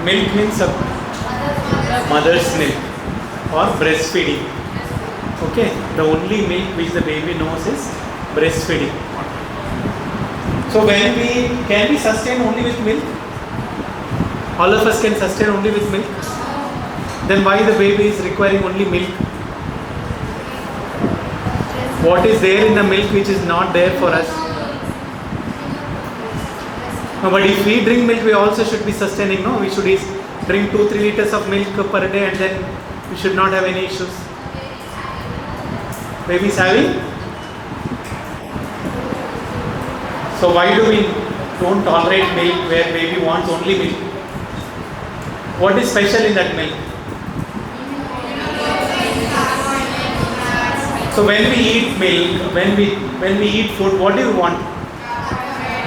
Milk means mother's milk or breastfeeding. Okay, the only milk which the baby knows is breastfeeding. So can we sustain only with milk? All of us can sustain only with milk. Then why the baby is requiring only milk? What is there in the milk which is not there for us? No, but if we drink milk, we also should be sustaining. No, we should drink 2-3 liters of milk per day, and then we should not have any issues. Baby is having. So why do we don't tolerate milk where baby wants only milk? What is special in that milk? So when we eat milk, when we eat food, what do we want?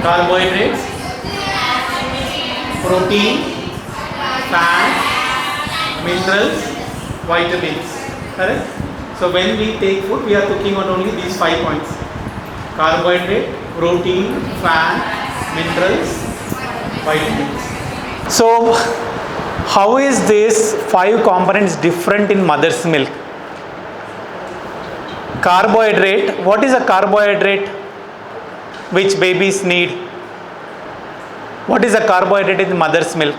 Carbohydrates, protein, fat, minerals, vitamins. Correct? So when we take food, we are looking at only these 5 points: carbohydrate, protein, fat, minerals, vitamins. So how is this 5 components different in mother's milk? Carbohydrate. What is a carbohydrate which babies need? What is a carbohydrate in mother's milk?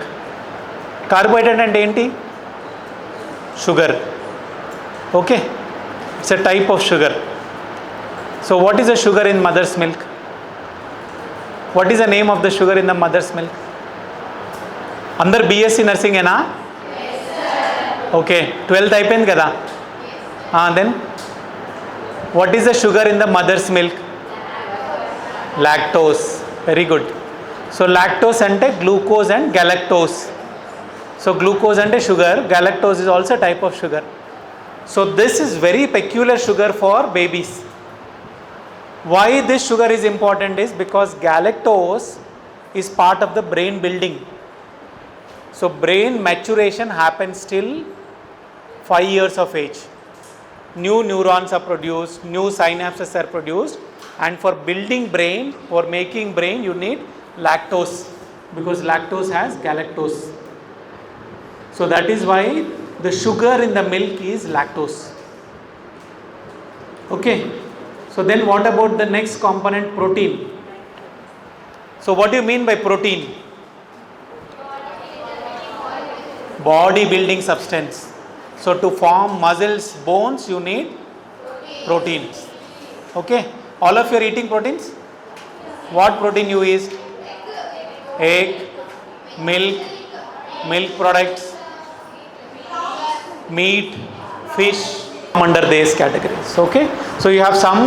Carbohydrate and enti? Sugar. Okay, it's a type of sugar. So what is a sugar in mother's milk? What is the name of the sugar in the mother's milk? Andar BSc nursing ena? Yes sir. Okay, 12th అయిపోయింది కదా? Then what is the sugar in the mother's milk? Lactose. Very good. So lactose ante glucose and galactose. So glucose ante sugar, galactose is also a type of sugar. So this is very peculiar sugar for babies. Why this sugar is important is because galactose is part of the brain building. So brain maturation happens till 5 years of age. New neurons are produced, new synapses are produced, and for building brain, for making brain, you need lactose, because lactose has galactose. So that is why the sugar in the milk is lactose. Okay. So then what about the next component, protein? So what do you mean by protein? Body building substance. So to form muscles, bones, you need proteins. Okay. All of you are eating proteins? What protein you eat? Egg, milk products, meat, fish, under these categories. Okay. So you have some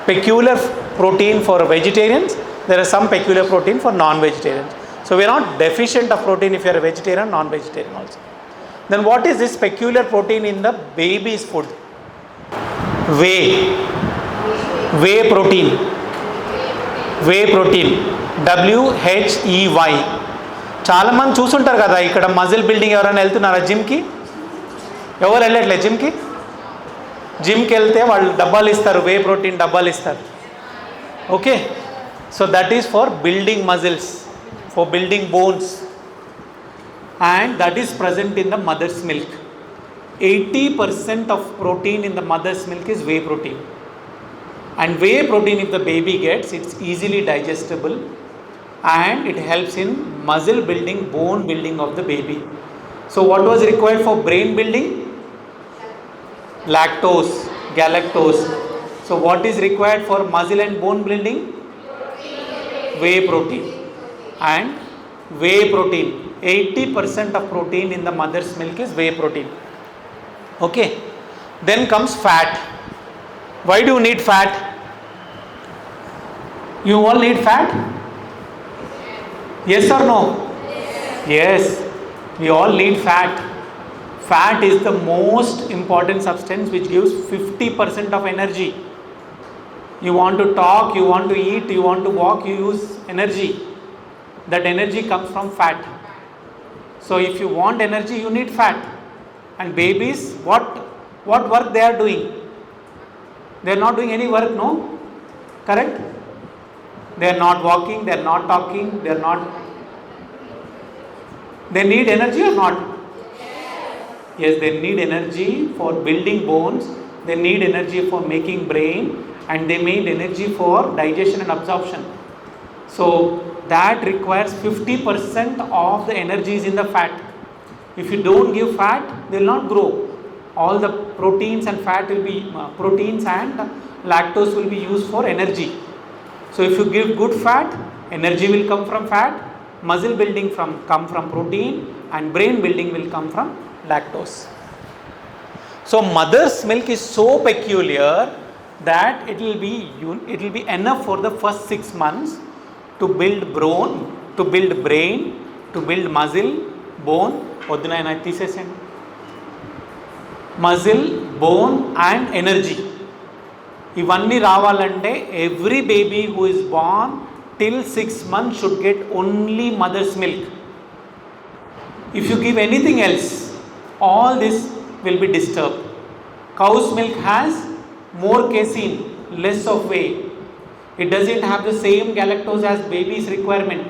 peculiar protein for vegetarians. There is some peculiar protein for non-vegetarians. So we are not deficient of protein if you are a vegetarian, non-vegetarian also. Then what is this peculiar protein in the baby's food? Whey protein. WHEY. చాలా మంది చూసుంటారు కదా, ఇక్కడ muscle building ఎవరైనా వెళ్తున్నారా జిమ్కి? ఎవరు వెళ్ళట్లేదు జిమ్కి? జిమ్కి వెళ్తే వాళ్ళు డబ్బాలు ఇస్తారు, వే ప్రోటీన్ డబ్బాలు ఇస్తారు. Okay. So that is for building muscles, for building bones, and that is present in the mother's milk. 80% of protein in the mother's milk is whey protein. And whey protein, if the baby gets, it's easily digestible and it helps in muscle building, bone building of the baby. So what was required for brain building? Lactose, galactose. So what is required for muscle and bone building? Whey protein. And whey protein, 80% of protein in the mother's milk is whey protein. Okay. Then comes fat. Why do you need fat? You all need fat? Yes or no? Yes. We all need fat. Fat is the most important substance which gives 50% of energy. You want to talk, you want to eat, you want to walk, you use energy. That energy comes from fat. So if you want energy, you need fat. And babies, what work they are doing? They are not doing any work, no? Correct? They are not walking, they are not talking, they are not. They need energy or not? Yes, they need energy for building bones, they need energy for making brain, and they need energy for digestion and absorption. So that requires 50% of the energies in the fat. If you don't give fat, they will not grow. All the proteins and fat will be proteins and lactose will be used for energy. So if you give good fat, energy will come from fat, muscle building come from protein, and brain building will come from lactose. So mother's milk is so peculiar that it will be enough for the first 6 months to build brain, to build muscle, bone, muscle, bone and energy. ఇవన్నీ రావాలంటే every baby who is born till 6 months should get only mother's milk. If you give anything else, all this will be disturbed. Cow's milk has more casein, less of whey. It doesn't have the same galactose as baby's requirement.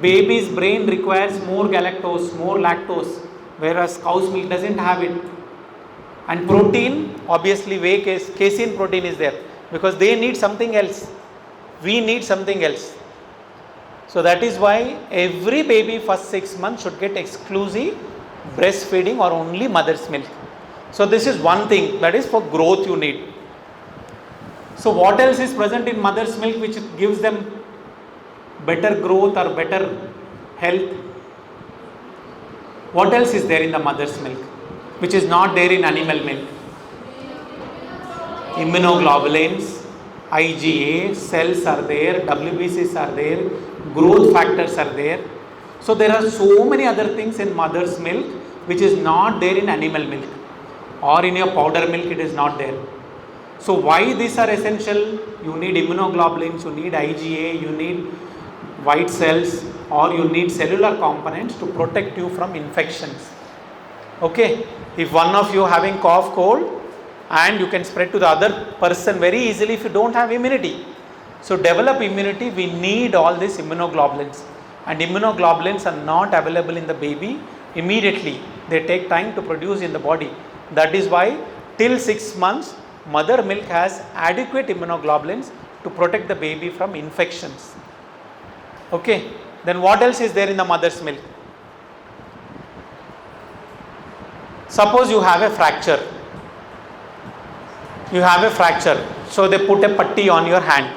Baby's brain requires more galactose, more lactose, whereas cow's milk doesn't have it. And protein, obviously whey casein protein is there because they need something else. We need something else. So that is why every baby first 6 months should get exclusive breastfeeding or only mother's milk. So this is one thing, that is for growth you need. So what else is present in mother's milk which gives them better growth or better health? What else is there in the mother's milk which is not there in animal milk? Immunoglobulins, IgA, cells are there, WBCs are there, growth factors are there. So there are so many other things in mother's milk which is not there in animal milk, or in your powder milk it is not there. So why these are essential? You need immunoglobulins, you need IgA, you need white cells, or you need cellular components to protect you from infections. Okay, if one of you having cough, cold, and you can spread to the other person very easily if you don't have immunity. So develop immunity, we need all these immunoglobulins, and immunoglobulins are not available in the baby immediately. They take time to produce in the body. That is why till 6 months mother milk has adequate immunoglobulins to protect the baby from infections. Okay, then what else is there in the mother's milk? Suppose you have a fracture. So they put a putty on your hand.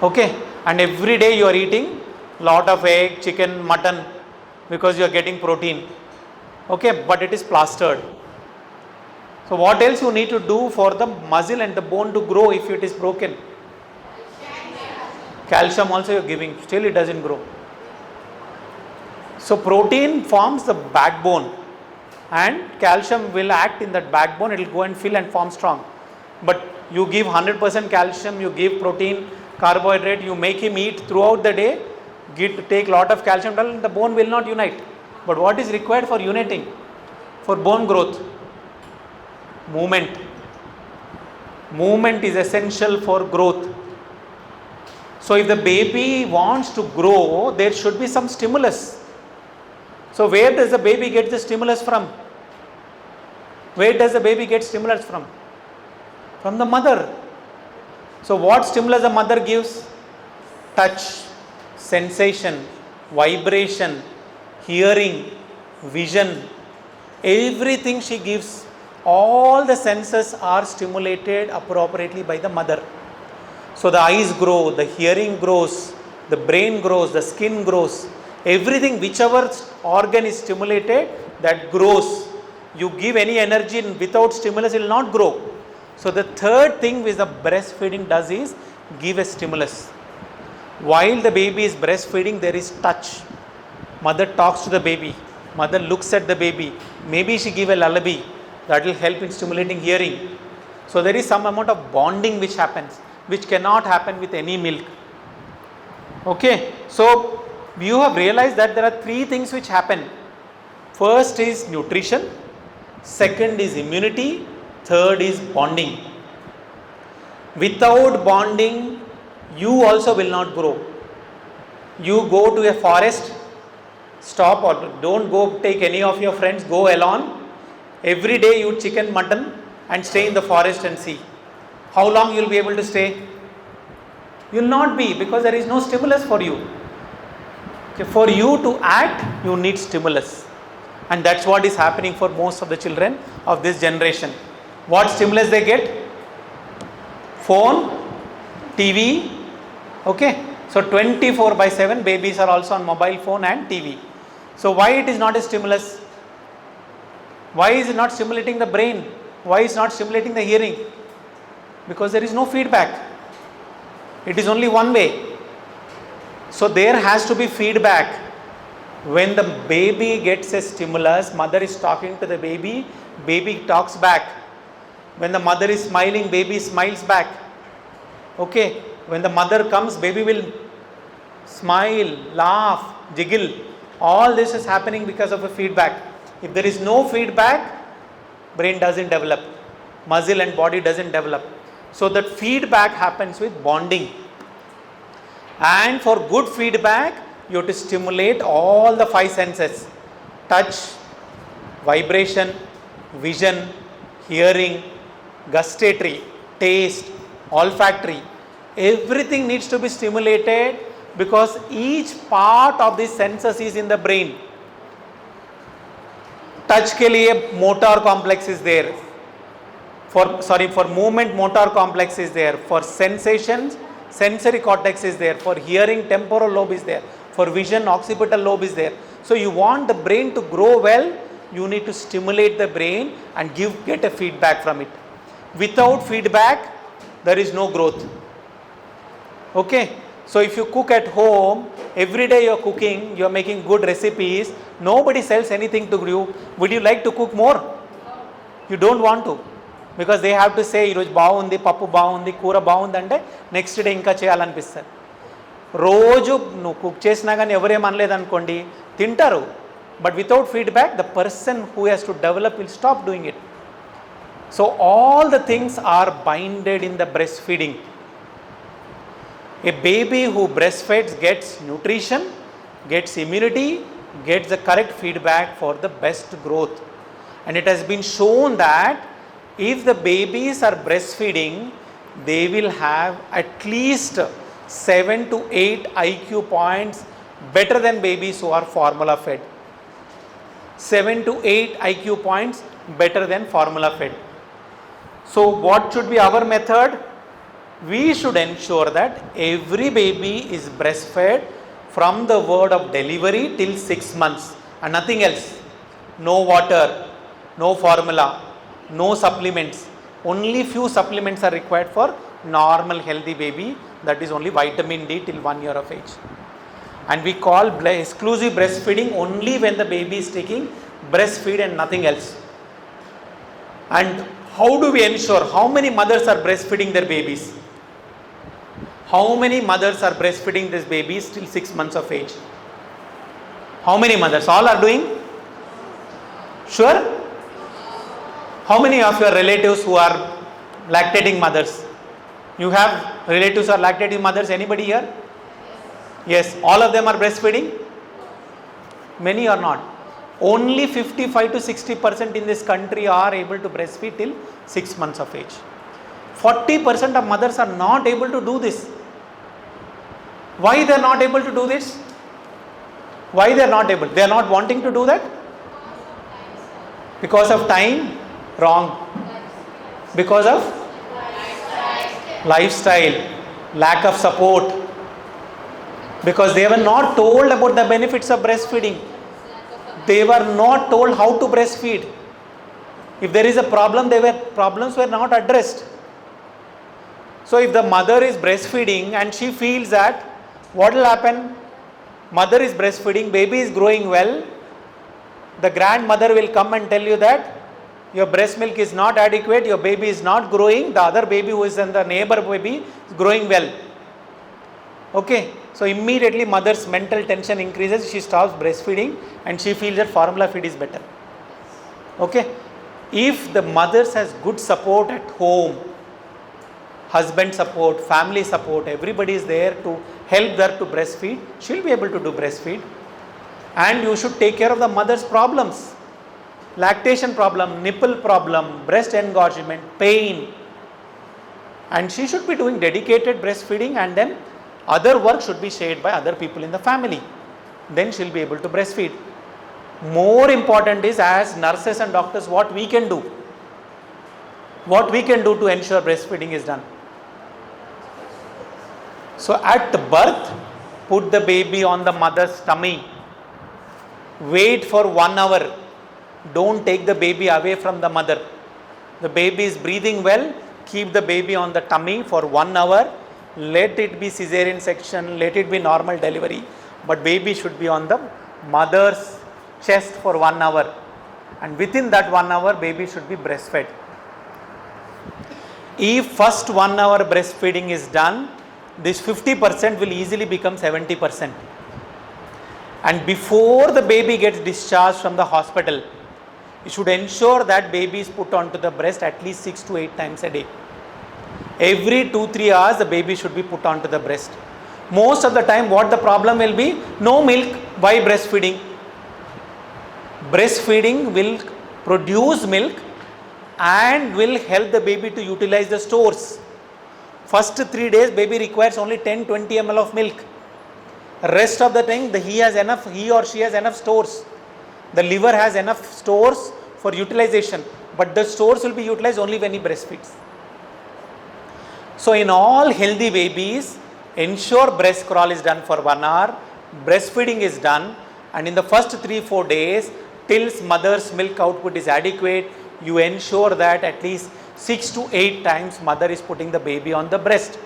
Okay, and every day you are eating lot of egg, chicken, mutton because you are getting protein. Okay, but it is plastered. So what else you need to do for the muscle and the bone to grow if it is broken? Calcium also you are giving, still it doesn't grow. So protein forms the backbone and calcium will act in that backbone, it will go and fill and form strong. But you give 100% calcium, you give protein, carbohydrate, you make him eat throughout the day, take lot of calcium, the bone will not unite. But what is required for uniting? For bone growth? Movement. Movement is essential for growth. So if the baby wants to grow, there should be some stimulus. So where does the baby get the stimulus from? Where does the baby get stimulus from? From the mother. So what stimulus the mother gives? Touch, sensation, vibration, hearing, vision, everything she gives. All the senses are stimulated appropriately by the mother. So the eyes grow, the hearing grows, the brain grows, the skin grows. Everything, whichever organ is stimulated, that grows. You give any energy without stimulus, it will not grow. So the third thing which the breastfeeding does is give a stimulus. While the baby is breastfeeding, there is touch. Mother talks to the baby. Mother looks at the baby. Maybe she give a lullaby. That will help in stimulating hearing. So there is some amount of bonding which happens, which cannot happen with any milk. Okay, so you have realized that there are 3 things which happen. First is nutrition, second is immunity, third is bonding. Without bonding, you also will not grow. You go to a forest, Stop or don't go take any of your friends, go alone. Every day you eat chicken, mutton and stay in the forest and see. How long you will be able to stay? You will not be, because there is no stimulus for you. Okay, for you to act, you need stimulus. And that's what is happening for most of the children of this generation. What stimulus they get? Phone, TV. Okay. So 24/7 babies are also on mobile phone and TV. So why it is not a stimulus? Why is it not stimulating the brain? Why is it not stimulating the hearing? Because there is no feedback. It is only one way. So there has to be feedback. When the baby gets a stimulus, mother is talking to the baby, baby talks back. When the mother is smiling, baby smiles back. Okay. When the mother comes, baby will smile, laugh, jiggle. All this is happening because of a feedback. If there is no feedback, brain doesn't develop. Muscle and body doesn't develop. So that feedback happens with bonding. And for good feedback, you have to stimulate all the 5 senses. Touch, vibration, vision, hearing, gustatory, taste, olfactory. Everything needs to be stimulated because each part of the senses is in the brain. Touch ke liye motor complex is there. For movement, motor complex is there. For sensations, sensory cortex is there. For hearing, temporal lobe is there. For vision, occipital lobe is there. So you want the brain to grow well, you need to stimulate the brain and get a feedback from it. Without feedback, there is no growth. Okay. So if you cook at home, every day you are cooking, you are making good recipes, nobody sells anything to you. Would you like to cook more? You don't want to. Because they have to say, ఈరోజు బాగుంది, పప్పు బాగుంది, కూర బాగుంది అంటే next day ఇంకా చేయాలనిపిస్తుంది. రోజు నువ్వు కుక్ చేసినా కానీ ఎవరేమనలేదు అనుకోండి, తింటారు. But without feedback, the person who has to develop will stop doing it. So all the things are binded in the breast feeding. A baby who breastfeeds gets nutrition, gets immunity, gets the correct feedback for the best growth. And it has been shown that if the babies are breastfeeding, they will have at least 7 to 8 IQ points better than babies who are formula fed. 7 to 8 IQ points better than formula fed. So what should be our method? We should ensure that every baby is breastfed from the word of delivery till 6 months and nothing else. No water, no formula, no supplements. Only few supplements are required for normal healthy baby, that is only vitamin D till 1 year of age. And we call exclusive breastfeeding only when the baby is taking breastfeed and nothing else. And how do we ensure how many mothers are breastfeeding their babies? How many mothers are breastfeeding these babies till 6 months of age? How many mothers? All are doing? Sure? How many of your relatives who are lactating mothers? You have relatives who are lactating mothers? Anybody here? Yes. All of them are breastfeeding? Many are not. Only 55 to 60% in this country are able to breastfeed till 6 months of age. 40% of mothers are not able to do this. Why they are not able to do this? Why they are not able? They are not wanting to do that? Because of time? Wrong. Because of lifestyle, lack of support. Because they were not told about the benefits of breastfeeding. They were not told how to breastfeed. If there is a problem, problems were not addressed. So if the mother is breastfeeding and she feels that, what will happen? Mother is breastfeeding, baby is growing well. The grandmother will come and tell you that your breast milk is not adequate, your baby is not growing, the other baby who is in the neighbor baby is growing well. Okay, so immediately mother's mental tension increases, she stops breastfeeding and she feels that formula feed is better. Okay, if the mother has good support at home, husband support, family support, everybody is there to help her to breastfeed, she'll be able to do breastfeed. And you should take care of the mother's problems. Lactation problem, nipple problem, breast engorgement, pain. And she should be doing dedicated breastfeeding, and then other work should be shared by other people in the family. Then she will be able to breastfeed. More important is, as nurses and doctors, what we can do. What we can do to ensure breastfeeding is done. So at birth, put the baby on the mother's tummy. Wait for 1 hour. Don't take the baby away from the mother. The baby is breathing well. Keep the baby on the tummy for 1 hour. Let it be cesarean section. Let it be normal delivery. But baby should be on the mother's chest for 1 hour. And within that 1 hour, baby should be breastfed. If first 1 hour breastfeeding is done, this 50% will easily become 70%. And before the baby gets discharged from the hospital, you should ensure that baby is put onto the breast at least 6 to 8 times a day. Every 2-3 hours, the baby should be put onto the breast. Most of the time, what the problem will be? No milk. Why breastfeeding? Breastfeeding will produce milk and will help the baby to utilize the stores. First 3 days, baby requires only 10-20 ml of milk. Rest of the time, he or she has enough stores. The liver has enough stores for utilization, but the stores will be utilized only when he breastfeeds. So in all healthy babies, ensure breast crawl is done for 1 hour, breastfeeding is done, and in the first 3-4 days, till mother's milk output is adequate, you ensure that at least 6 to 8 times mother is putting the baby on the breast.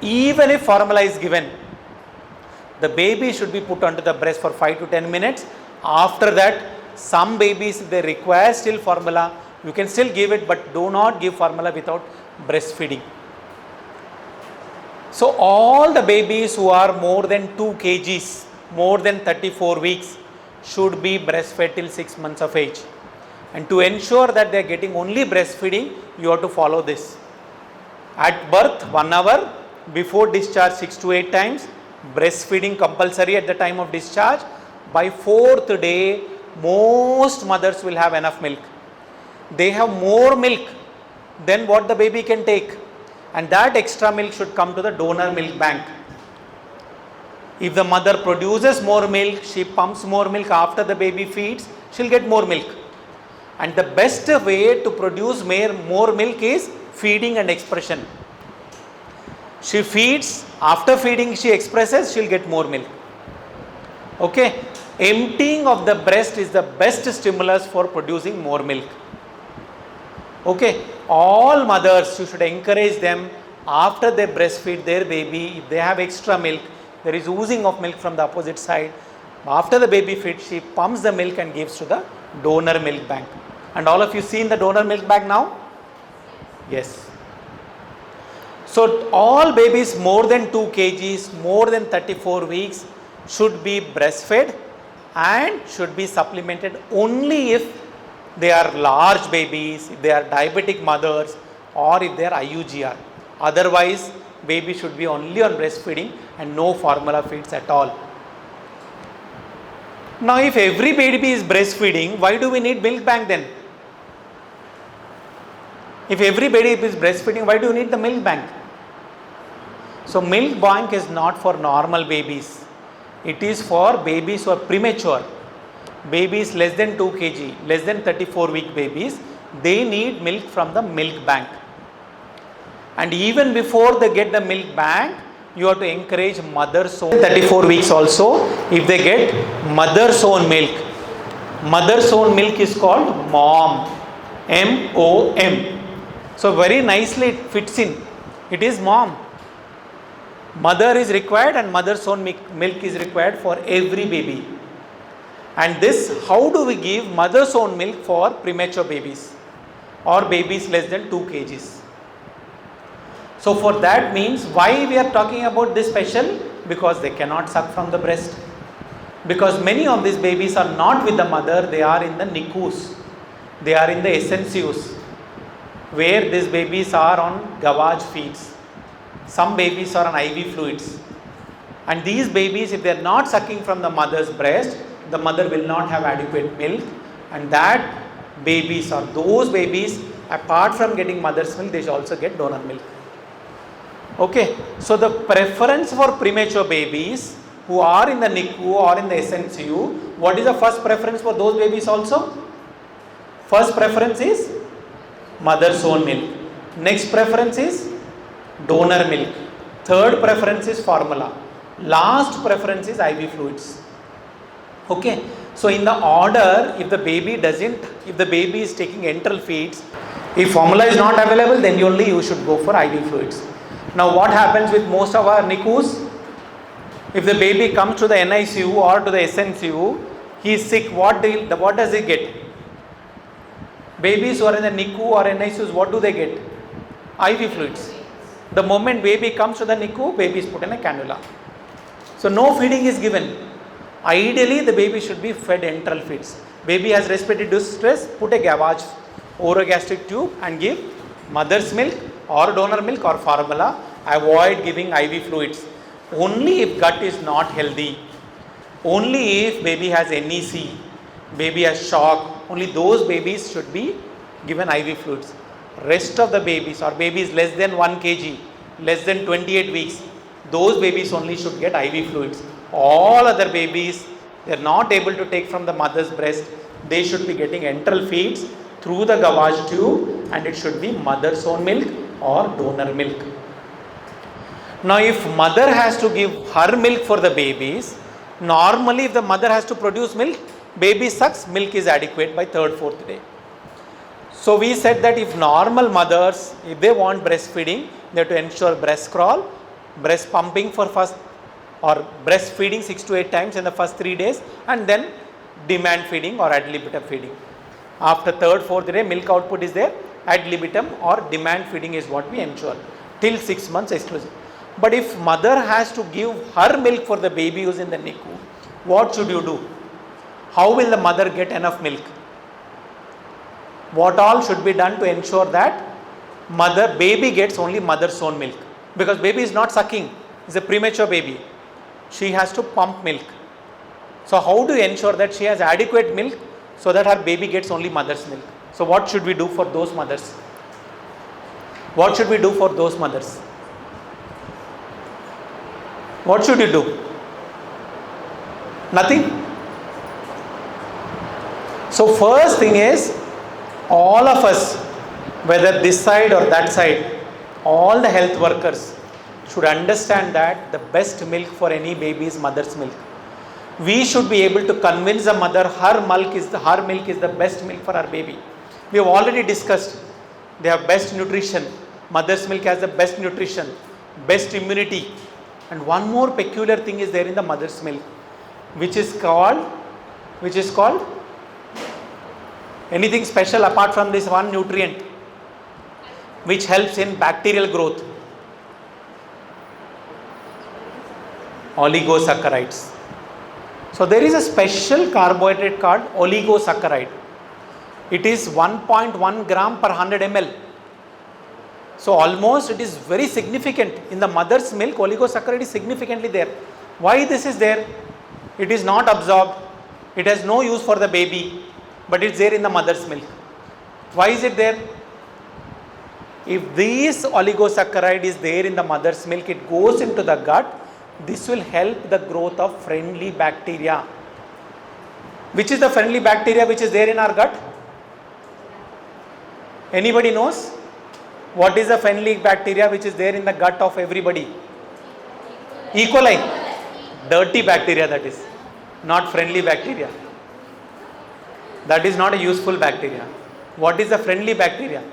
Even if formula is given, the baby should be put onto the breast for 5 to 10 minutes. After that, some babies, if they require still formula, you can still give it, but do not give formula without breastfeeding. So all the babies who are more than 2 kgs, more than 34 weeks, should be breastfed till 6 months of age. And to ensure that they are getting only breastfeeding, you have to follow this. At birth, 1 hour, before discharge 6 to 8 times, breastfeeding compulsory at the time of discharge. By 4th day, most mothers will have enough milk. They have more milk than what the baby can take. And that extra milk should come to the donor milk bank. If the mother produces more milk, she pumps more milk after the baby feeds, she'll get more milk. And the best way to produce more milk is feeding and expression. She feeds, after feeding she expresses, she'll get more milk. Okay, emptying of the breast is the best stimulus for producing more milk. Okay, all mothers, you should encourage them after they breastfeed their baby, if they have extra milk, there is oozing of milk from the opposite side. After the baby feeds, she pumps the milk and gives to the donor milk bank. And all of you seen the donor milk bank now? Yes. So all babies more than 2 kgs, more than 34 weeks should be breastfed and should be supplemented only if they are large babies, if they are diabetic mothers, or if they are IUGR. Otherwise, baby should be only on breastfeeding and no formula feeds at all. Now, if every baby is breastfeeding, why do we need milk bank then? If every baby is breastfeeding, why do you need the milk bank? So, milk bank is not for normal babies. It is for babies who are premature. Babies less than 2 kg, less than 34 week babies, they need milk from the milk bank. And even before they get the milk bank, you have to encourage mother's own 34 weeks also. If they get mother's own milk, mother's own milk is called MOM, M-O-M. So very nicely it fits in. It is MOM. Mother is required and mother's own milk is required for every baby. And this, how do we give mother's own milk for premature babies or babies less than 2 kgs? So for that means, why we are talking about this special? Because they cannot suck from the breast. Because many of these babies are not with the mother, they are in the NICUs. They are in the SNCUs, where these babies are on gavage feeds. Some babies are on IV fluids. And these babies, if they are not sucking from the mother's breast, the mother will not have adequate milk, and that babies or those babies, apart from getting mother's milk, they should also get donor milk. Okay, so the preference for premature babies who are in the NICU or in the SNCU, what is the first preference for those babies also? First preference is mother's own milk. Next preference is donor milk. Third preference is formula. Last preference is IV fluids. Okay, so in the order, if the baby is taking enteral feeds, if formula is not available, then only you should go for IV fluids. Now what happens with most of our NICUs? If the baby comes to the NICU or to the SNCU, he is sick, what does he get? Babies who are in the NICU or NICUs, what do they get? IV fluids. The moment baby comes to the NICU, baby is put in a cannula. So no feeding is given. Ideally, the baby should be fed enteral feeds. Baby has respiratory distress, put a gavage orogastric tube and give mother's milk or donor milk or formula. Avoid giving IV fluids. Only if gut is not healthy, only if baby has NEC, baby has shock, only those babies should be given IV fluids. Rest of the babies or babies less than 1 kg, less than 28 weeks, those babies only should get IV fluids. All other babies, they are not able to take from the mother's breast, they should be getting enteral feeds through the gavage tube, and it should be mother's own milk or donor milk. Now if mother has to give her milk for the babies, normally if the mother has to produce milk, baby sucks, milk is adequate by 3rd, 4th day. So we said that if normal mothers, if they want breastfeeding, they have to ensure breast crawl, breast pumping for first, or breastfeeding 6 to 8 times in the first 3 days, and then demand feeding or ad libitum feeding. After 3rd, 4th day, milk output is there, ad libitum or demand feeding is what we ensure till 6 months exclusive. But if mother has to give her milk for the baby who is in the NICU, what should you do? How will the mother get enough milk? What all should be done to ensure that baby gets only mother's own milk? Because baby is not sucking, it's a premature baby. She has to pump milk. So how do you ensure that she has adequate milk so that her baby gets only mother's milk? So what should we do for those mothers? What should we do for those mothers? What should you do? Nothing? So first thing is, all of us, whether this side or that side, all the health workers should understand that the best milk for any baby is mother's milk. We should be able to convince the mother her milk is the best milk for her baby. We have already discussed, they have best nutrition. Mother's milk has the best nutrition, best immunity. And one more peculiar thing is there in the mother's milk, which is called anything special apart from this one nutrient which helps in bacterial growth? Oligosaccharides. So there is a special carbohydrate called oligosaccharide. It is 1.1 gram per 100 ml. So almost it is very significant. In the mother's milk, oligosaccharide is significantly there. Why this is there? It is not absorbed. It has no use for the baby, but it's there in the mother's milk. Why is it there? If this oligosaccharide is there in the mother's milk, it goes into the gut. This will help the growth of friendly bacteria. Which is the friendly bacteria which is there in our gut? Anybody knows? What is the friendly bacteria which is there in the gut of everybody? E. coli. Dirty bacteria, that is. Not friendly bacteria. That is not a useful bacteria. What is the friendly bacteria?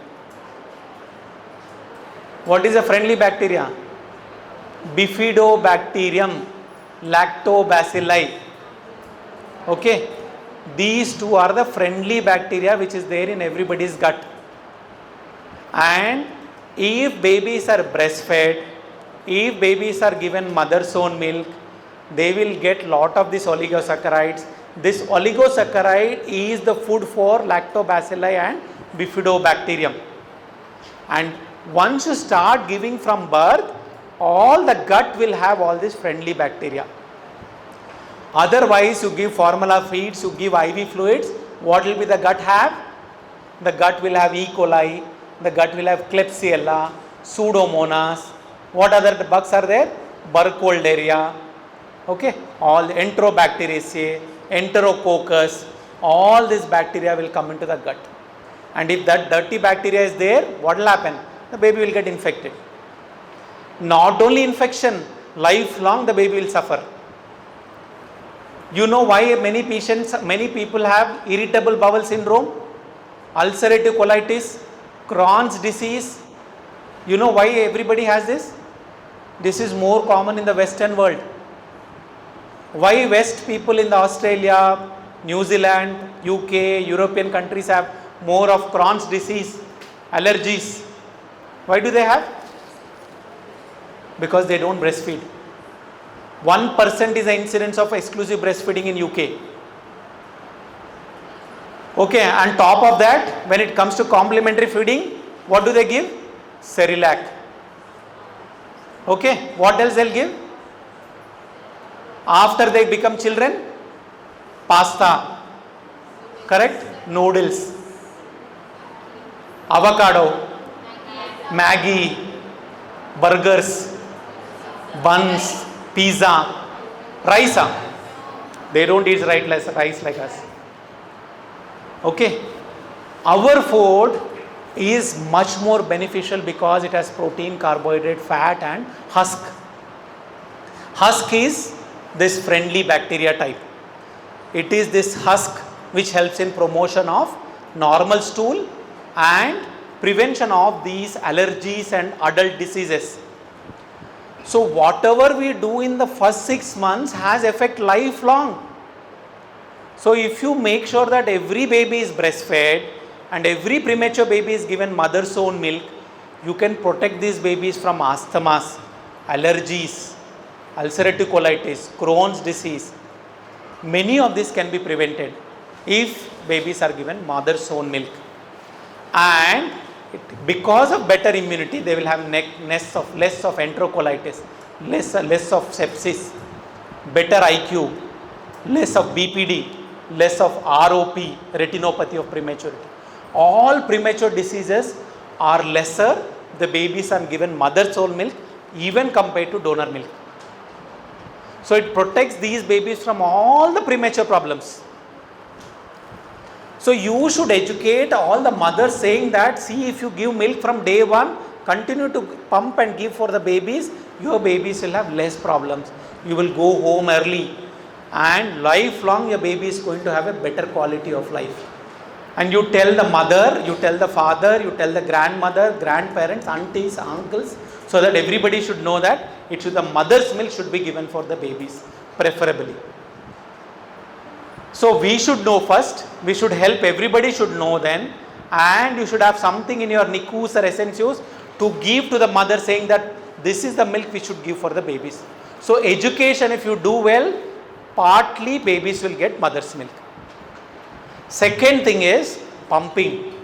What is a friendly bacteria? Bifidobacterium, lactobacilli. Okay. These two are the friendly bacteria which is there in everybody's gut. And if babies are breastfed, if babies are given mother's own milk, they will get lot of these oligosaccharides. This oligosaccharide is the food for lactobacilli and bifidobacterium. And once you start giving from birth, all the gut will have all this friendly bacteria. Otherwise, you give formula feeds, you give IV fluids, what will be the gut have? The gut will have E. coli, the gut will have Klebsiella, Pseudomonas. What other bugs are there? Burkholderia, okay, all Enterobacteriaceae, Enterococcus, all this bacteria will come into the gut. And if that dirty bacteria is there, what will happen? The baby will get infected. Not only infection, lifelong the baby will suffer. You know why many people have irritable bowel syndrome, ulcerative colitis, Crohn's disease. You know why everybody has this? This is more common in the Western world. Why West people in the Australia, New Zealand, UK, European countries have more of Crohn's disease, allergies? Why do they have? Because they don't breastfeed. 1% is the incidence of exclusive breastfeeding in UK. Okay, and top of that, when it comes to complementary feeding, what do they give? Cerelac. Okay, what else they'll give? After they become children, pasta, correct? Noodles, avocado, Maggi, burgers, buns, pizza, rice. They don't eat rice like us. Okay, our food is much more beneficial because it has protein, carbohydrate, fat and husk. Husk is this friendly bacteria type. It is this husk which helps in promotion of normal stool and prevention of these allergies and adult diseases. So whatever we do in the first 6 months has effect lifelong. So if you make sure that every baby is breastfed and every premature baby is given mother's own milk, you can protect these babies from asthmas, allergies, ulcerative colitis, Crohn's disease. Many of this can be prevented if babies are given mother's own milk. And because of better immunity, they will have less of enterocolitis, less of sepsis, better IQ, less of BPD, less of ROP, retinopathy of prematurity. All premature diseases are lesser. The babies are given mother's own milk even compared to donor milk. So it protects these babies from all the premature problems. So you should educate all the mothers saying that, see, if you give milk from day one, continue to pump and give for the babies, your babies will have less problems. You will go home early and lifelong your baby is going to have a better quality of life. And you tell the mother, you tell the father, you tell the grandmother, grandparents, aunties, uncles, so that everybody should know that the mother's milk should be given for the babies, preferably. So we should know first, we should help, everybody should know then, and you should have something in your NICUs or SNCUs to give to the mother saying that this is the milk we should give for the babies. So education, if you do well, partly babies will get mother's milk. Second thing is pumping.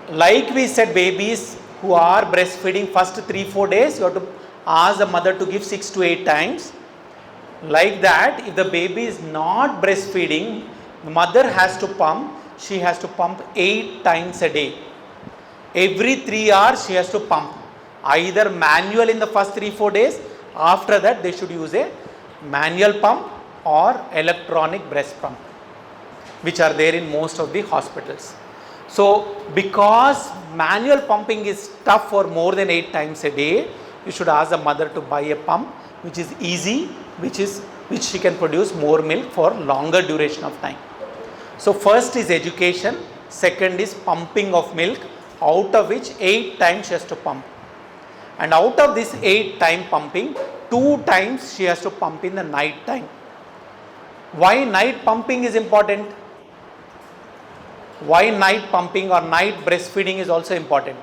Like we said, babies who are breastfeeding first 3-4 days, you have to ask the mother to give 6 to 8 times. Like that, if the baby is not breastfeeding, the mother has to pump. She has to pump 8 times a day. Every 3 hours she has to pump. Either manual in the first 3-4 days. After that, they should use a manual pump or electronic breast pump, which are there in most of the hospitals. So because manual pumping is tough for more than 8 times a day, you should ask the mother to buy a pump which is easy, which she can produce more milk for longer duration of time. So first is education, second is pumping of milk, out of which 8 times she has to pump. And out of this 8 time pumping, 2 times she has to pump in the night time. Why night pumping is important? Why night pumping or night breastfeeding is also important?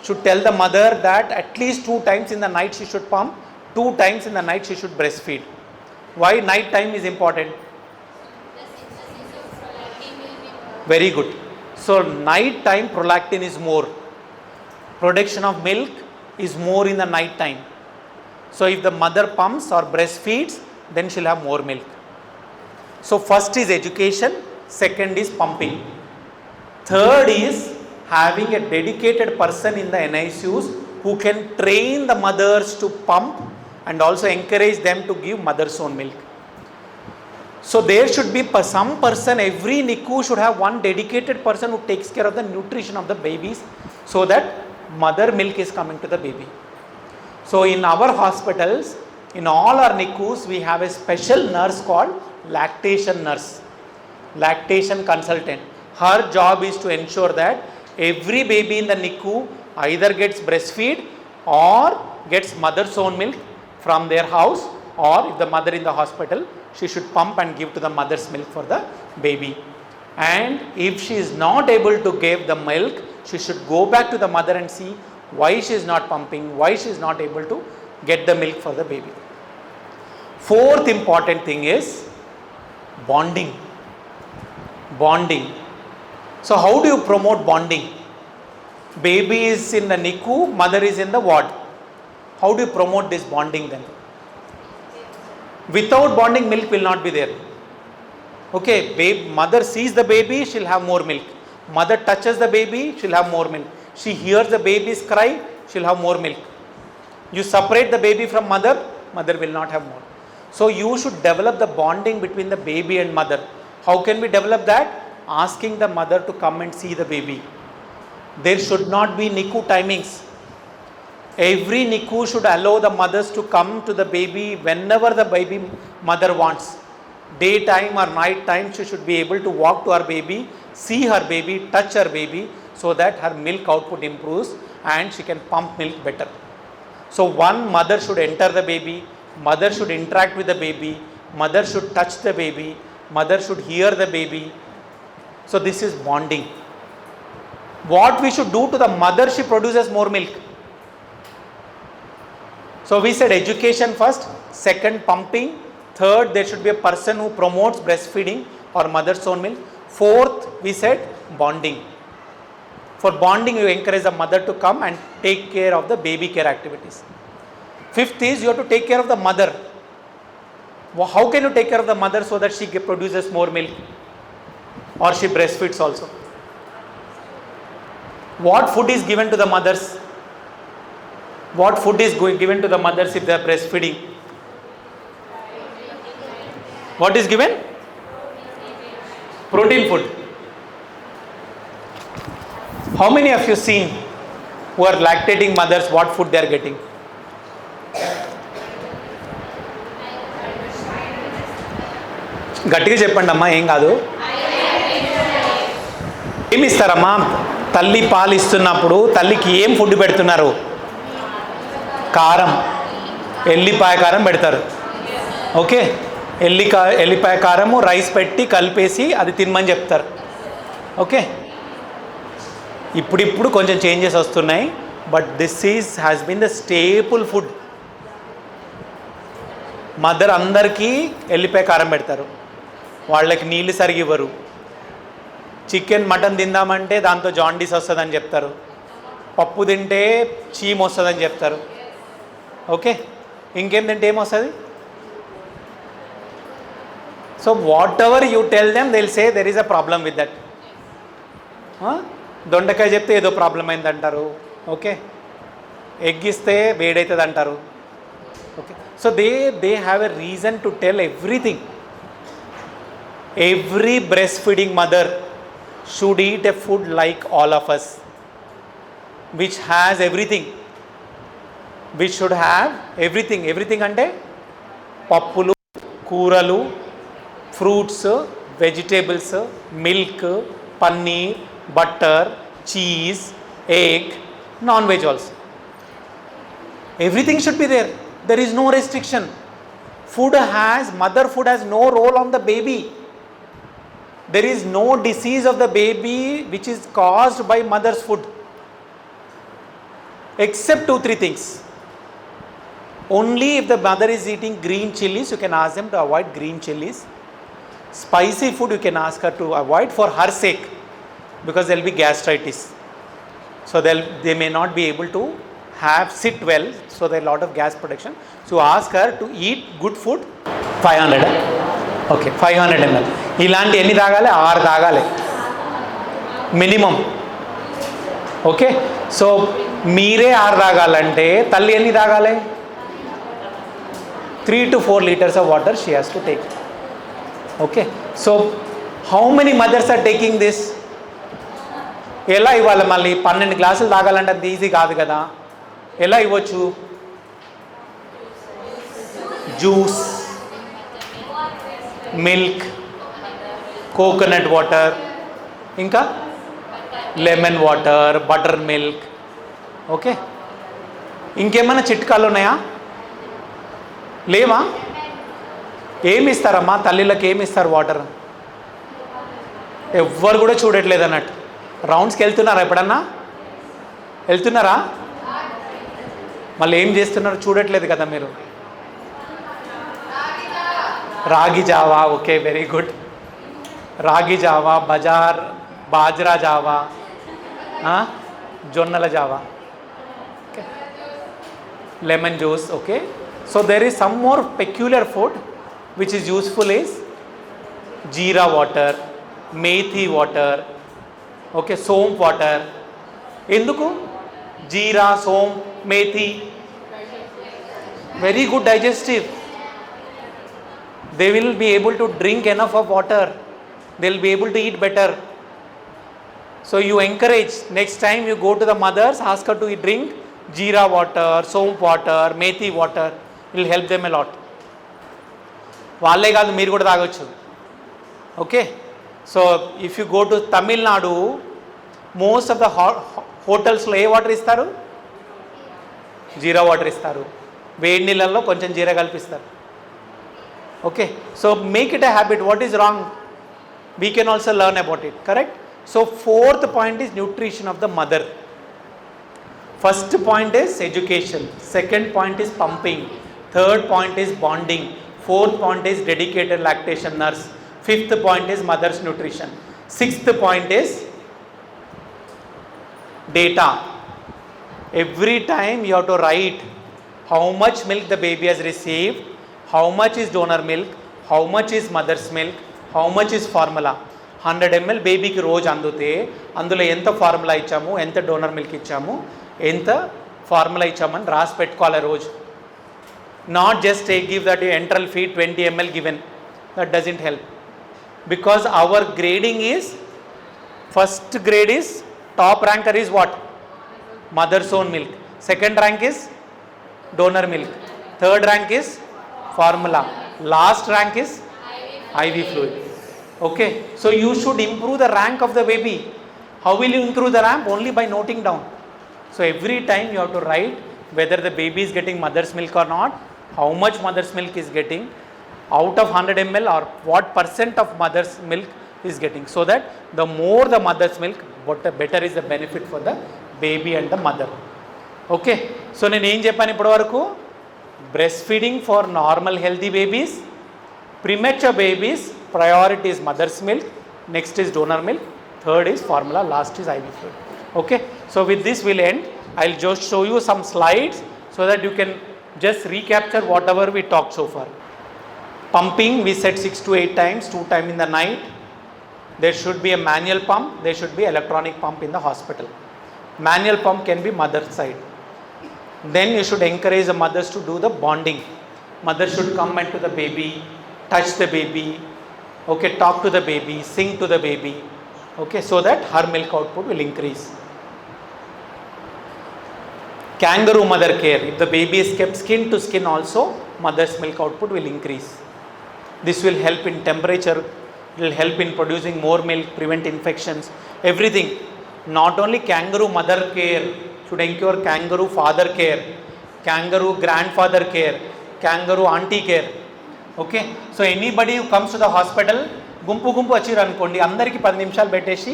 Should tell the mother that at least 2 times in the night she should pump, 2 times in the night she should breastfeed. Why night time is important? Very good. So night time prolactin is more. Production of milk is more in the night time. So if the mother pumps or breastfeeds, then she'll have more milk. So first is education, second is pumping. Third is having a dedicated person in the NICUs who can train the mothers to pump and also encourage them to give mother's own milk. So there should be some person, every NICU should have one dedicated person who takes care of the nutrition of the babies so that mother milk is coming to the baby. So in our hospitals, in all our NICUs, we have a special nurse called lactation nurse, lactation consultant. Her job is to ensure that every baby in the NICU either gets breastfeed or gets mother's own milk from their house, or if the mother in the hospital, she should pump and give to the mother's milk for the baby. And if she is not able to give the milk, she should go back to the mother and see why she is not pumping, why she is not able to get the milk for the baby. Fourth important thing is bonding. Bonding. So how do you promote bonding? Baby is in the NICU, mother is in the ward. How do you promote this bonding then? Without bonding, milk will not be there. Okay, mother sees the baby, she'll have more milk. Mother touches the baby, she'll have more milk. She hears the baby's cry, she'll have more milk. You separate the baby from mother, mother will not have more. So you should develop the bonding between the baby and mother. How can we develop that? Asking the mother to come and see the baby. There should not be NICU timings. Every NICU should allow the mothers to come to the baby whenever the baby mother wants. Daytime or night time, she should be able to walk to her baby, see her baby, touch her baby, so that her milk output improves and she can pump milk better. So one mother should enter the baby, mother should interact with the baby, mother should touch the baby, mother should hear the baby. So this is bonding. What we should do to the mother, she produces more milk. So we said education first, second pumping, third there should be a person who promotes breastfeeding or mother's own milk. Fourth, we said bonding. For bonding, you encourage the mother to come and take care of the baby care activities. Fifth is you have to take care of the mother. How can you take care of the mother so that she produces more milk or she breastfeeds also? What food is given to the mothers? What food is given to the mothers if they are breastfeeding? What is given? Protein food. How many of you seen who are lactating mothers what food they are getting? గట్టిగా చెప్పండి అమ్మా, ఏం కాదు. ఏమి ఇస్తారమ్మా? తల్లి పాలు ఇస్తున్నప్పుడు తల్లికి ఏం ఫుడ్ పెడుతున్నారు? కారం, ఎల్లిపాయ కారం పెడతారు. ఓకే, ఎల్లిపాయ కారము రైస్ పెట్టి కలిపేసి అది తినమని చెప్తారు. ఓకే, ఇప్పుడు కొంచెం చేంజెస్ వస్తున్నాయి, but this has been the staple food. Mother అందరికీ ఎల్లిపాయ కారం పెడతారు, వాళ్ళకి నీళ్ళు సరిగి ఇవ్వరు. చికెన్ మటన్ తిందామంటే దాంతో జాండీస్ వస్తుందని చెప్తారు, పప్పు తింటే చీమ్ వస్తుందని చెప్తారు. ఓకే, ఇంకేం తింటే ఏమొస్తుంది? So what ever you tell them they will say there is a problem with that. దొండకాయ చెప్తే ఏదో ప్రాబ్లం అయింది అంటారు. ఓకే, ఎగ్ ఇస్తే వేడవుతుంది అంటారు. Okay, so they have a reason to tell everything. Every breastfeeding mother should eat a food like all of us, which has everything. Which should have everything. Everything ante pappulu, కూరలు, fruits, vegetables, milk, paneer, butter, cheese, egg, non-veg also. Everything should be there. There is no restriction. Mother food has no role on the baby. There is no disease of the baby which is caused by mother's food, except 2-3 things. Only if the mother is eating green chilies, you can ask them to avoid green chilies. Spicy food you can ask her to avoid for her sake, because there will be gastritis. So they may not be able to sit well, so there is a lot of gas production. So ask her to eat good food 500. Okay, 500 ml. ఇలాంటి ఎన్ని తాగాలి? 6 తాగాలి minimum. Okay, so మీరే 6 తాగాలంటే తల్లి ఎన్ని తాగాలి? 3 to 4 liters of water she has to take. Okay, so how many mothers are taking this? ఎలా ఇవ్వాలి? మళ్ళీ 12 గ్లాసులు తాగాలంటే అంత ఈజీ కాదు కదా. ఎలా ఇవ్వచ్చు? జ్యూస్, మిల్క్, కోకోనట్ వాటర్, ఇంకా lemon water, butter milk. Okay, ఇంకేమైనా చిట్కాలు ఉన్నాయా? లేవా? ఏమి ఇస్తారమ్మా తల్లిళ్ళకి? ఏమి ఇస్తారు వాటర్? ఎవ్వరు కూడా చూడట్లేదు అన్నట్టు. రౌండ్స్కి వెళ్తున్నారా? ఎప్పుడన్నా వెళ్తున్నారా? మళ్ళీ ఏం చేస్తున్నారు? చూడట్లేదు కదా మీరు. రాగి జావా, ఓకే, వెరీ గుడ్. రాగి జావా, బాజ్రా జావా, జొన్నల Java, okay, lemon juice. Okay, so there is some more peculiar food which is useful is jeera water, methi water, okay, somp water. ఎందుకు జీరా, సోంప్, methi? very good digestive. They will be able to drink enough of water, they will be able to eat better. So you encourage, next time you go to the mothers, ask her to drink jeera water, somp water, methi water. Will help them a lot. వాళ్ళే కాదు, మీరు కూడా తాగొచ్చు. Okay, so if you go to Tamil Nadu, most of the హోటల్స్లో ఏ water ఇస్తారు? జీరా water ఇస్తారు. వేడి నీళ్ళల్లో కొంచెం జీరా కల్పిస్తారు. Okay, so make it a habit. What is wrong? We can also learn about it, correct? So 4th point is nutrition of the mother. First point is education, second point is pumping, third point is bonding, fourth point is dedicated lactation nurse, fifth point is mother's nutrition, sixth point is data. Every time you have to write how much milk the baby has received, how much is donor milk, how much is mother's milk, how much is formula. 100 ml బేబీకి రోజు అందుతే అందులో ఎంత formula ఇచ్చాము, ఎంత donor milk ఇచ్చాము, ఎంత formula ఇచ్చామని రాసి పెట్టుకోవాలి రోజు. Not just give that enteral feed 20 ml given. That doesn't help, because our grading is, first grade is, top ranker is what? Mother's own milk. Second rank is donor milk. Third rank is formula. Last rank is IV fluid. Okay, so you should improve the rank of the baby. How will you improve the rank? Only by noting down. So every time you have to write whether the baby is getting mother's milk or not, how much mother's milk is getting, out of 100 ml or what percent of mother's milk is getting, so that the more the mother's milk, better is the benefit for the baby and the mother. Okay, so నేను ఏం చెప్పాను ఇప్పటి వరకు? Breast feeding for normal healthy babies, premature babies, priority is mother's milk, next is donor milk, third is formula, last is IV fluid. Okay, so with this we'll end. I'll just show you some slides so that you can just recapture whatever we talked so far. Pumping, we said 6 to 8 times, 2 times in the night. There should be a manual pump, there should be electronic pump in the hospital. Manual pump can be mother side. Then you should encourage the mothers to do the bonding. Mother should come into the baby, touch the baby, okay, talk to the baby, sing to the baby, okay, so that her milk output will increase. Kangaroo mother care, if the baby is kept skin to skin also, mother's milk output will increase. This will help in temperature, it will help in producing more milk, prevent infections, everything. Not only kangaroo mother care, should ensure kangaroo father care, kangaroo grandfather care, kangaroo auntie care. Okay, so anybody who comes to the hospital, గుంపు వచ్చారు అనుకోండి, అందరికీ 10 నిమిషాలు పెట్టేసి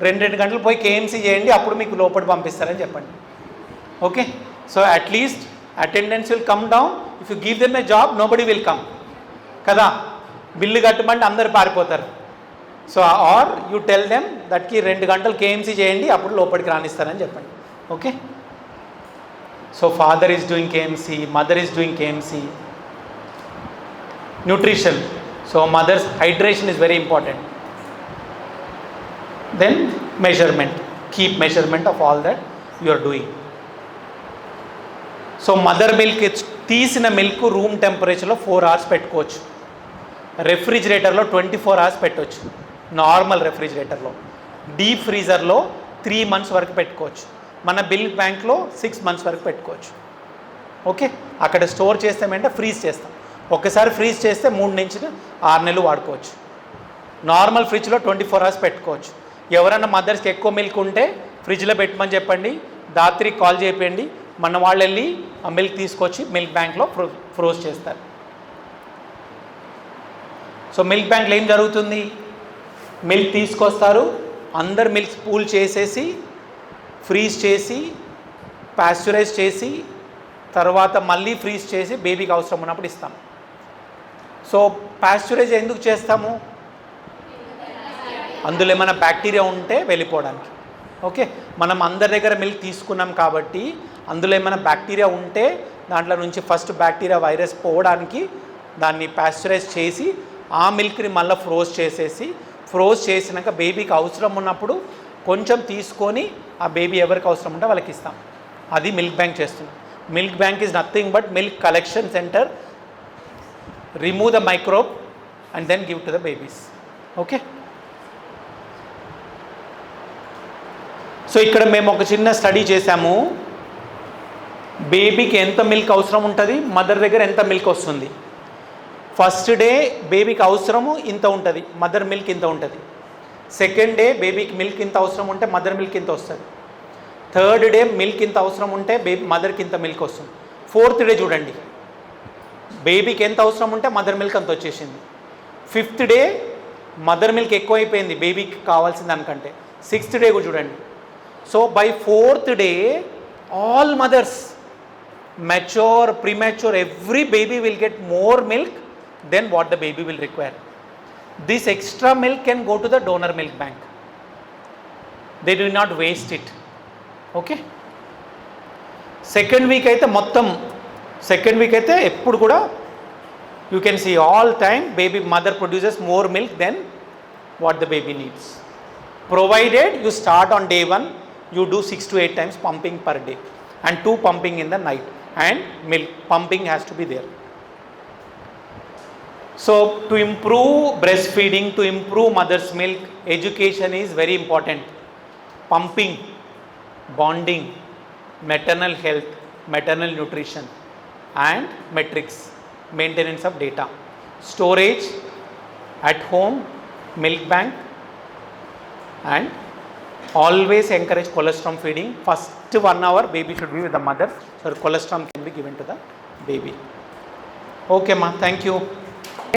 2 గంటలు పోయి KMC చేయండి, అప్పుడు మీకు లోపల పంపిస్తారని చెప్పండి. Okay, so atleast attendance will come down. If you give them a job, nobody will come కదా. బిల్లు కట్టమంటే అందరు పారిపోతారు. So are you tell them దట్కి 2 గంటలు కేఎంసీ చేయండి, అప్పుడు లోపలికి రాణిస్తారని చెప్పండి. Okay, so father is doing KMC, mother is doing KMC. nutrition. So mother's hydration is very important. Then measurement, keep measurement of all that you are doing. So mother milk తీసిన milk room టెంపరేచర్లో 4 hours పెట్టుకోవచ్చు. రెఫ్రిజిరేటర్లో 24 hours పెట్టవచ్చు, normal రెఫ్రిజిరేటర్లో. Deep ఫ్రీజర్లో 3 months వరకు పెట్టుకోవచ్చు. మన milk బ్యాంక్లో 6 months వరకు పెట్టుకోవచ్చు. Okay, అక్కడ స్టోర్ చేస్తామంటే ఫ్రీజ్ చేస్తాం. ఒకసారి ఫ్రీజ్ చేస్తే 3 నుంచి 6 నెలలు వాడుకోవచ్చు. నార్మల్ ఫ్రిడ్జ్లో 24 hours పెట్టుకోవచ్చు. ఎవరైనా మదర్స్కి ఎక్కువ మిల్క్ ఉంటే ఫ్రిడ్జ్లో పెట్టమని చెప్పండి, ధాత్రికి కాల్ చేయండి, మన వాళ్ళు వెళ్ళి ఆ మిల్క్ తీసుకొచ్చి మిల్క్ బ్యాంక్లో ఫ్రోజ్ చేస్తారు. సో మిల్క్ బ్యాంక్లో ఏం జరుగుతుంది, మిల్క్ తీసుకొస్తారు, అందరు మిల్క్ పూల్ చేసేసి ఫ్రీజ్ చేసి పాస్చరైజ్ చేసి తర్వాత మళ్ళీ ఫ్రీజ్ చేసి బేబీకి అవసరం ఉన్నప్పుడు ఇస్తాం. సో పాస్చరైజ్ ఎందుకు చేస్తాము, అందులో ఏమైనా బ్యాక్టీరియా ఉంటే వెళ్ళిపోవడానికి. ఓకే, మనం అందరి దగ్గర మిల్క్ తీసుకున్నాం కాబట్టి అందులో ఏమైనా బ్యాక్టీరియా ఉంటే దాంట్లో నుంచి ఫస్ట్ బ్యాక్టీరియా వైరస్ పోవడానికి దాన్ని పాస్చరైజ్ చేసి ఆ మిల్క్ని మళ్ళీ ఫ్రోజ్ చేసినాక బేబీకి అవసరం ఉన్నప్పుడు కొంచెం తీసుకొని ఆ బేబీ ఎవరికి అవసరం ఉంటే వాళ్ళకి ఇస్తాం. అది మిల్క్ బ్యాంక్ చేస్తున్నాం. Milk bank is nothing but milk collection centre. Remove the microbe and then give to the babies. Okay, so ఇక్కడ మేము ఒక చిన్న స్టడీ చేశాము. బేబీకి ఎంత మిల్క్ అవసరం ఉంటుంది, మదర్ దగ్గర ఎంత మిల్క్ వస్తుంది. ఫస్ట్ డే బేబీకి అవసరము ఇంత ఉంటుంది, మదర్ మిల్క్ ఇంత ఉంటుంది. సెకండ్ డే బేబీకి మిల్క్ ఇంత అవసరం ఉంటే మదర్ మిల్క్ ఇంత వస్తుంది. థర్డ్ డే మిల్క్ ఇంత అవసరం ఉంటే మదర్కి ఇంత మిల్క్ వస్తుంది. ఫోర్త్ డే చూడండి, బేబీకి ఎంత అవసరం ఉంటే మదర్ మిల్క్ అంత వచ్చేసింది. ఫిఫ్త్ డే మదర్ మిల్క్ ఎక్కువైపోయింది బేబీకి కావాల్సిన దానికంటే. సిక్స్త్ డే కూడా చూడండి. So by fourth day all mothers, mature, premature, every baby will get more milk than what the baby will require. This extra milk can go to the donor milk bank. They do not waste it. Okay, second week అయితే మొత్తం second week అయితే ఎప్పుడు కూడా you can see all time baby mother produces more milk than what the baby needs, provided you start on day 1, you do 6 to 8 times pumping per day and 2 pumping in the night, and milk pumping has to be there. So to improve breastfeeding, to improve mother's milk, education is very important. Pumping, bonding, maternal health, maternal nutrition and metrics, maintenance of data, storage at home, milk bank, and always encourage colostrum feeding. First 1 hour baby should be with the mother, so colostrum can be given to the baby. Okay ma, thank you.